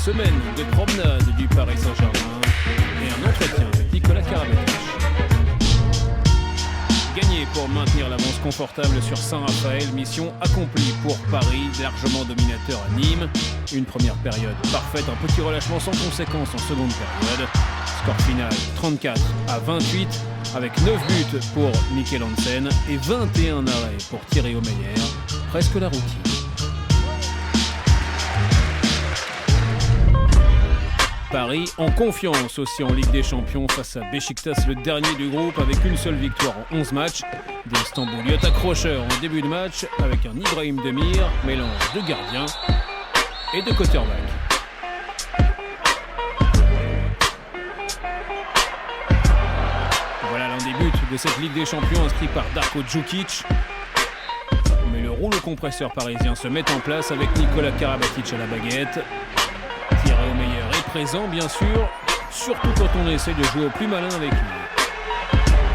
semaine de promenade du Paris Saint-Germain et un entretien avec Nicolas Karabatic. Gagner pour maintenir l'avance confortable sur Saint-Raphaël, mission accomplie pour Paris, largement dominateur à Nîmes. Une première période parfaite, un petit relâchement sans conséquence en seconde période. Score final 34-28 avec 9 buts pour Mikkel Hansen et 21 arrêts pour Thierry Omeyer. Presque la routine. Paris en confiance aussi en Ligue des Champions face à Beşiktaş, le dernier du groupe, avec une seule victoire en 11 matchs. Des Stambouliotes accrocheurs en début de match avec un Ibrahim Demir, mélange de gardien et de quarterback. Voilà l'un des buts de cette Ligue des Champions inscrit par Darko Djukic. Mais le rouleau compresseur parisien se met en place avec Nicolas Karabatic à la baguette. Thierry Omeyer est présent bien sûr, surtout quand on essaie de jouer au plus malin avec lui.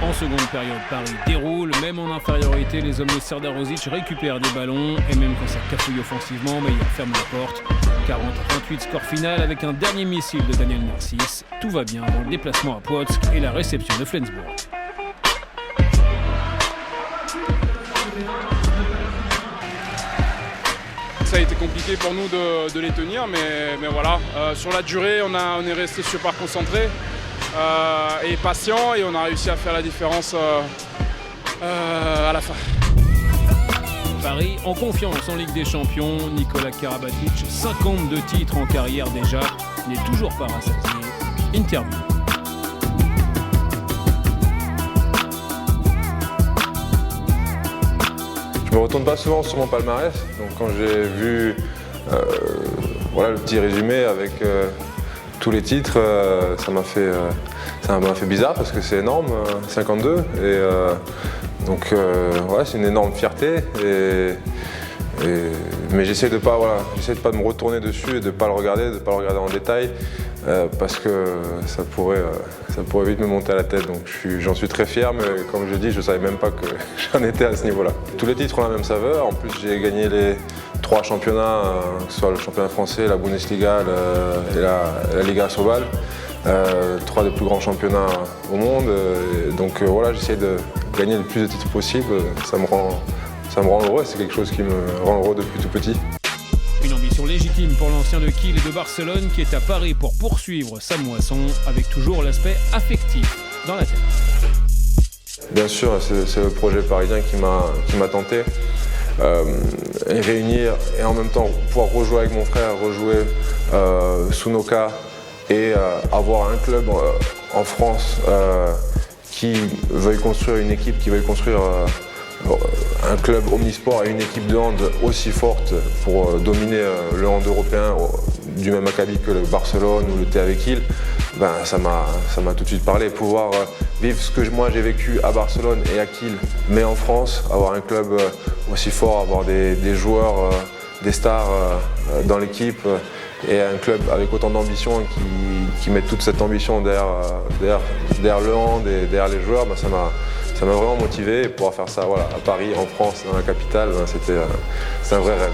En seconde période, Paris déroule, même en infériorité, les hommes de Serdar Rozic récupèrent des ballons et même quand ça cafouille offensivement, Meyer ferme la porte. 40-28 score final avec un dernier missile de Daniel Narcisse. Tout va bien dans le déplacement à Płock et la réception de Flensburg. Ça a été compliqué pour nous de les tenir, mais voilà, sur la durée, on est resté super concentré et patient et on a réussi à faire la différence à la fin. Paris en confiance en Ligue des Champions, Nicolas Karabatic, 52 titres en carrière déjà, n'est toujours pas rassasié. Interview. Je me retourne pas souvent sur mon palmarès, donc quand j'ai vu le petit résumé avec tous les titres, ça m'a fait bizarre parce que c'est énorme, 52, et c'est une énorme fierté. Mais j'essaie de pas me retourner dessus et de pas le regarder en détail parce que ça pourrait vite me monter à la tête. Donc j'en suis très fier, mais comme je dis, je savais même pas que j'en étais à ce niveau-là. Tous les titres ont la même saveur. En plus, j'ai gagné les 3 championnats, que ce soit le championnat français, la Bundesliga et la Liga Sobal. 3 des plus grands championnats au monde. J'essaie de gagner le plus de titres possible. Ça me rend heureux, c'est quelque chose qui me rend heureux depuis tout petit. Une ambition légitime pour l'ancien de Kiel et de Barcelone qui est à Paris pour poursuivre sa moisson avec toujours l'aspect affectif dans la tête. Bien sûr, c'est le projet parisien qui m'a tenté. Et réunir et en même temps pouvoir rejouer avec mon frère, rejouer sous nos cas et avoir un club en France qui veuille construire une équipe, qui veuille construire un club omnisport et une équipe de hand aussi forte pour dominer le hand européen du même acabit que le Barcelone ou le TAV Kiel, ça m'a tout de suite parlé. Pouvoir vivre ce que moi j'ai vécu à Barcelone et à Kiel, mais en France, avoir un club aussi fort, avoir des joueurs, des stars dans l'équipe et un club avec autant d'ambition qui met toute cette ambition derrière le hand et derrière les joueurs, ça m'a vraiment motivé, et pouvoir faire ça à Paris, en France, dans la capitale, c'était un vrai rêve.